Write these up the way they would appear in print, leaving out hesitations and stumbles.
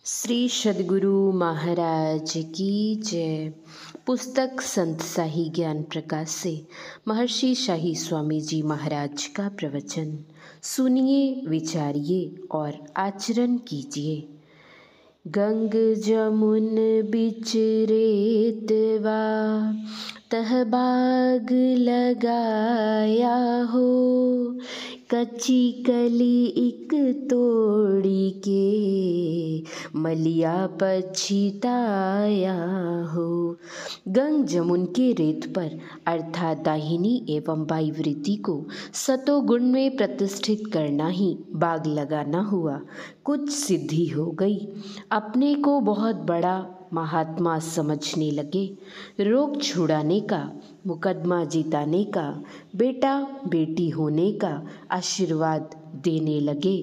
श्री सद्गुरु महाराज की जय। पुस्तक संत शाही ज्ञान प्रकाश से महर्षि शाही स्वामी जी महाराज का प्रवचन सुनिए, विचारिए और आचरण कीजिए। गंग जमुन बिच रेतवा तह बाग लगाया हो, कच्ची कली इक तोड़ी के मलिया पछिताया हो। गंग जमुन के रेत पर अर्थात दाहिनी एवं बाई वृत्ति को सतोगुण में प्रतिष्ठित करना ही बाग लगाना हुआ। कुछ सिद्धि हो गई, अपने को बहुत बड़ा महात्मा समझने लगे, रोग छुड़ाने का, मुकदमा जिताने का, बेटा बेटी होने का आशीर्वाद देने लगे।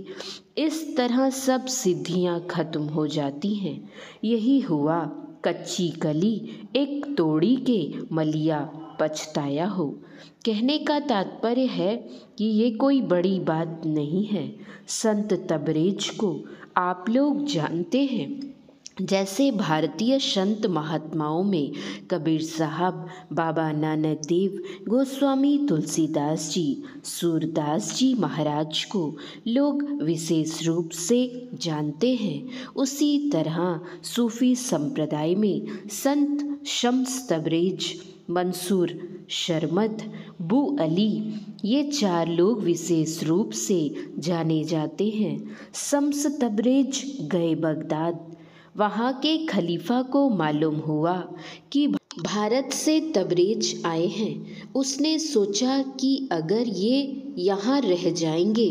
इस तरह सब सिद्धियां खत्म हो जाती हैं। यही हुआ, कच्ची कली एक तोड़ी के मलिया पछताया हो। कहने का तात्पर्य है कि ये कोई बड़ी बात नहीं है। संत तबरेज को आप लोग जानते हैं। जैसे भारतीय संत महात्माओं में कबीर साहब, बाबा नानक देव, गोस्वामी तुलसीदास जी, सूरदास जी महाराज को लोग विशेष रूप से जानते हैं, उसी तरह सूफी संप्रदाय में संत शम्स तबरेज, मंसूर शरमद, बू अली, ये चार लोग विशेष रूप से जाने जाते हैं। शम्स तबरेज गए बगदाद। वहाँ के खलीफा को मालूम हुआ कि भारत से तबरेज आए हैं। उसने सोचा कि अगर ये यहाँ रह जाएंगे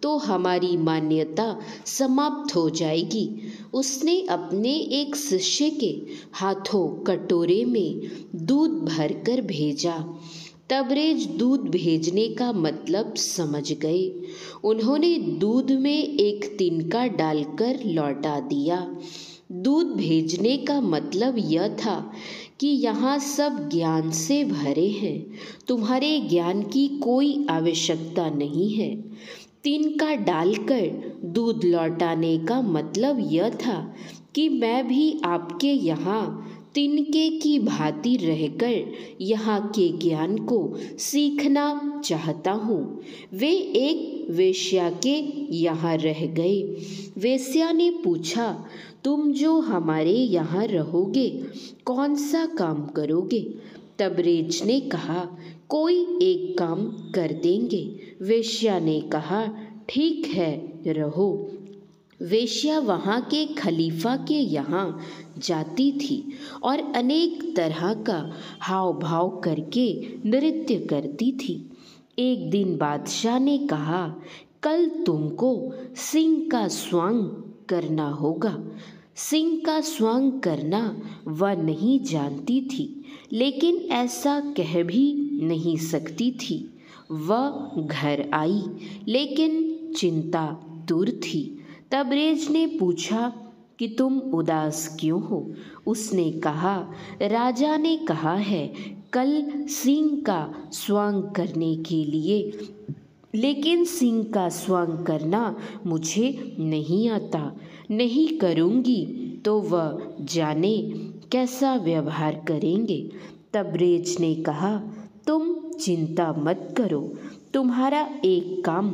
तो हमारी मान्यता समाप्त हो जाएगी। उसने अपने एक शिष्य के हाथों कटोरे में दूध भरकर भेजा। तबरेज दूध भेजने का मतलब समझ गए। उन्होंने दूध में एक तिनका डालकर लौटा दिया। दूध भेजने का मतलब यह था कि यहाँ सब ज्ञान से भरे हैं, तुम्हारे ज्ञान की कोई आवश्यकता नहीं है। तिनका डालकर दूध लौटाने का मतलब यह था कि मैं भी आपके यहाँ तिनके की भांति रहकर यहाँ के ज्ञान को सीखना चाहता हूँ। वे एक वेश्या के यहाँ रह गए। वेश्या ने पूछा, तुम जो हमारे यहाँ रहोगे कौन सा काम करोगे? तबरेज ने कहा, कोई एक काम कर देंगे। वेश्या ने कहा, ठीक है, रहो। वेश्या वहाँ के खलीफा के यहाँ जाती थी और अनेक तरह का हाव भाव करके नृत्य करती थी। एक दिन बादशाह ने कहा, कल तुमको सिंह का स्वांग करना होगा। सिंह का स्वांग करना वह नहीं जानती थी, लेकिन ऐसा कह भी नहीं सकती थी। वह घर आई, लेकिन चिंता दूर थी। तबरेज ने पूछा कि तुम उदास क्यों हो? उसने कहा, राजा ने कहा है कल सिंह का स्वांग करने के लिए, लेकिन सिंह का स्वांग करना मुझे नहीं आता। नहीं करूँगी तो वह जाने कैसा व्यवहार करेंगे। तबरेज ने कहा, तुम चिंता मत करो, तुम्हारा एक काम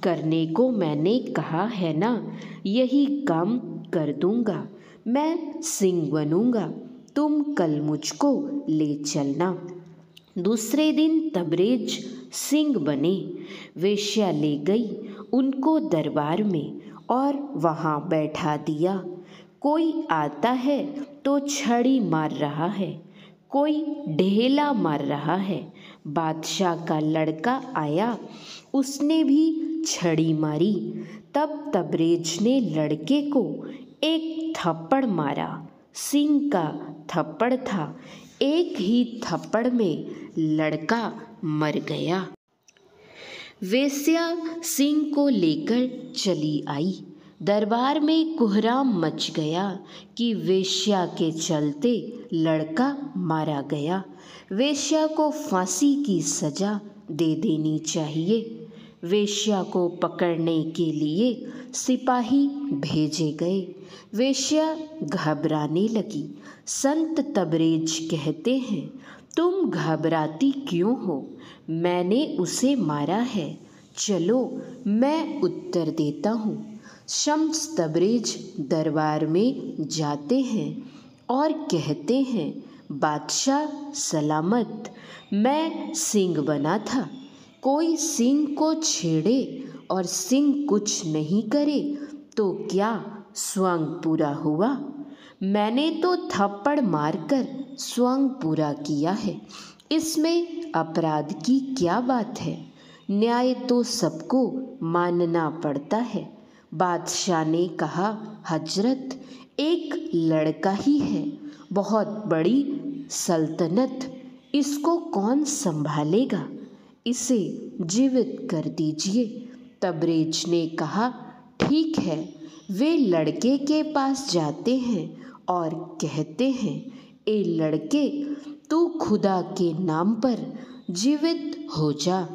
करने को मैंने कहा है ना, यही काम कर दूंगा। मैं सिंह बनूंगा, तुम कल मुझको ले चलना। दूसरे दिन तबरेज सिंह बने। वेश्या ले गई उनको दरबार में और वहाँ बैठा दिया। कोई आता है तो छड़ी मार रहा है, कोई ढेला मार रहा है। बादशाह का लड़का आया, उसने भी छड़ी मारी। तब तबरेज ने लड़के को एक थप्पड़ मारा। सिंह का थप्पड़ था। एक ही थप्पड़ में लड़का मर गया। वेश्या सिंह को लेकर चली आई। दरबार में कोहराम मच गया कि वेश्या के चलते लड़का मारा गया। वेश्या को फांसी की सजा दे देनी चाहिए। वेश्या को पकड़ने के लिए सिपाही भेजे गए। वेश्या घबराने लगी। संत तबरेज कहते हैं, तुम घबराती क्यों हो? मैंने उसे मारा है। चलो मैं उत्तर देता हूँ। शम्स तबरेज दरबार में जाते हैं और कहते हैं, बादशाह सलामत, मैं सिंह बना था। कोई सिंह को छेड़े और सिंह कुछ नहीं करे तो क्या स्वंग पूरा हुआ? मैंने तो थप्पड़ मारकर स्वंग पूरा किया है। इसमें अपराध की क्या बात है? न्याय तो सबको मानना पड़ता है। बादशाह ने कहा, हजरत, एक लड़का ही है, बहुत बड़ी सल्तनत, इसको कौन संभालेगा? इसे जीवित कर दीजिए। तबरेज ने कहा, ठीक है। वे लड़के के पास जाते हैं और कहते हैं, ए लड़के, तू खुदा के नाम पर जीवित हो जा।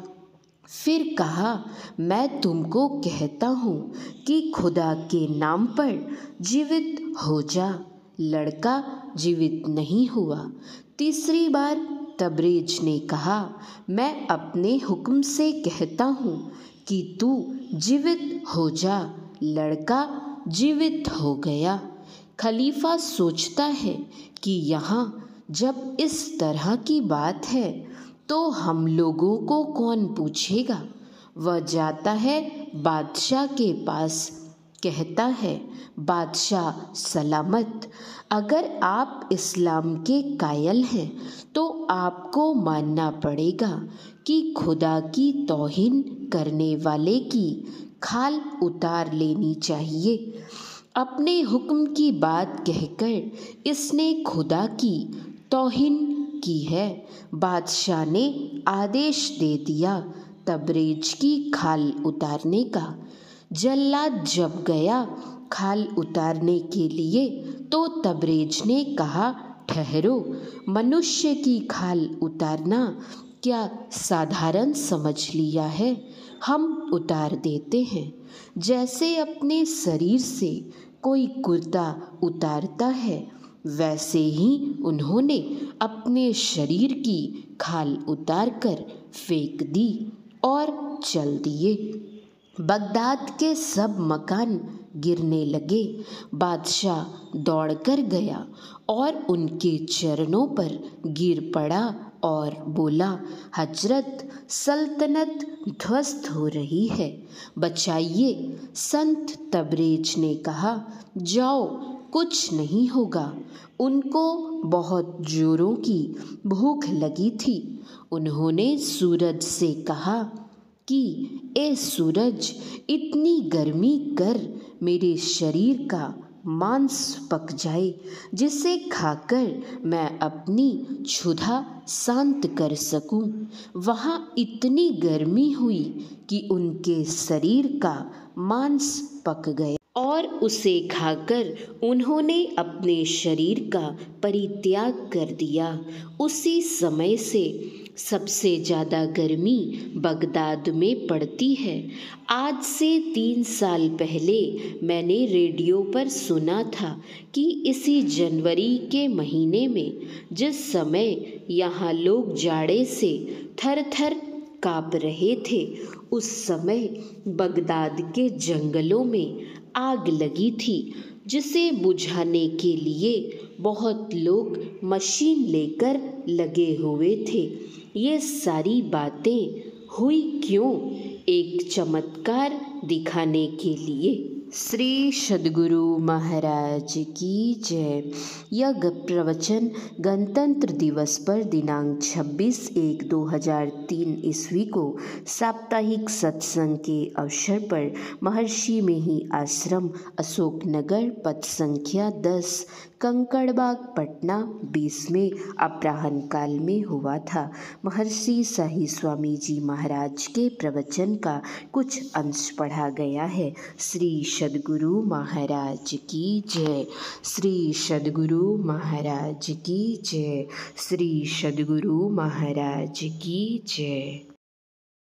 फिर कहा, मैं तुमको कहता हूँ कि खुदा के नाम पर जीवित हो जा। लड़का जीवित नहीं हुआ। तीसरी बार तबरेज ने कहा, मैं अपने हुक्म से कहता हूँ कि तू जीवित हो जा। लड़का जीवित हो गया। खलीफा सोचता है कि यहाँ जब इस तरह की बात है तो हम लोगों को कौन पूछेगा? वह जाता है बादशाह के पास, कहता है, बादशाह सलामत, अगर आप इस्लाम के कायल हैं तो आपको मानना पड़ेगा कि खुदा की तौहीन करने वाले की खाल उतार लेनी चाहिए। अपने हुक्म की बात कहकर इसने खुदा की तौहीन की है। बादशाह ने आदेश दे दिया तबरेज की खाल उतारने का। जल्लाद जब गया खाल उतारने के लिए तो तबरेज ने कहा, ठहरो, मनुष्य की खाल उतारना क्या साधारण समझ लिया है? हम उतार देते हैं, जैसे अपने शरीर से कोई कुर्ता उतारता है, वैसे ही उन्होंने अपने शरीर की खाल उतारकर फेंक दी और चल दिए। बगदाद के सब मकान गिरने लगे। बादशाह दौड़कर गया और उनके चरणों पर गिर पड़ा और बोला, हजरत, सल्तनत ध्वस्त हो रही है, बचाइए। संत तबरेज ने कहा, जाओ, कुछ नहीं होगा। उनको बहुत जोरों की भूख लगी थी। उन्होंने सूरज से कहा कि ए सूरज, इतनी गर्मी कर मेरे शरीर का मांस पक जाए, जिसे खाकर मैं अपनी क्षुधा शांत कर सकूं। वहाँ इतनी गर्मी हुई कि उनके शरीर का मांस पक गया और उसे खाकर उन्होंने अपने शरीर का परित्याग कर दिया। उसी समय से सबसे ज़्यादा गर्मी बगदाद में पड़ती है। आज से 3 साल पहले मैंने रेडियो पर सुना था कि इसी जनवरी के महीने में, जिस समय यहाँ लोग जाड़े से थर थर काँप रहे थे, उस समय बगदाद के जंगलों में आग लगी थी, जिसे बुझाने के लिए बहुत लोग मशीन लेकर लगे हुए थे। ये सारी बातें हुई क्यों? एक चमत्कार दिखाने के लिए। श्री सद्गुरु महाराज की जय। यह प्रवचन गणतंत्र दिवस पर दिनांक 26/1/2003 ईस्वी को साप्ताहिक सत्संग के अवसर पर महर्षि मेही आश्रम, अशोकनगर, पथ संख्या 10, कंकड़बाग, पटना 20 में अपराह्न काल में हुआ था। महर्षि शाही स्वामी जी महाराज के प्रवचन का कुछ अंश पढ़ा गया है। श्री सद्गुरु महाराज की जय। श्री सद्गुरु महाराज की जय। श्री सद्गुरु महाराज की जय।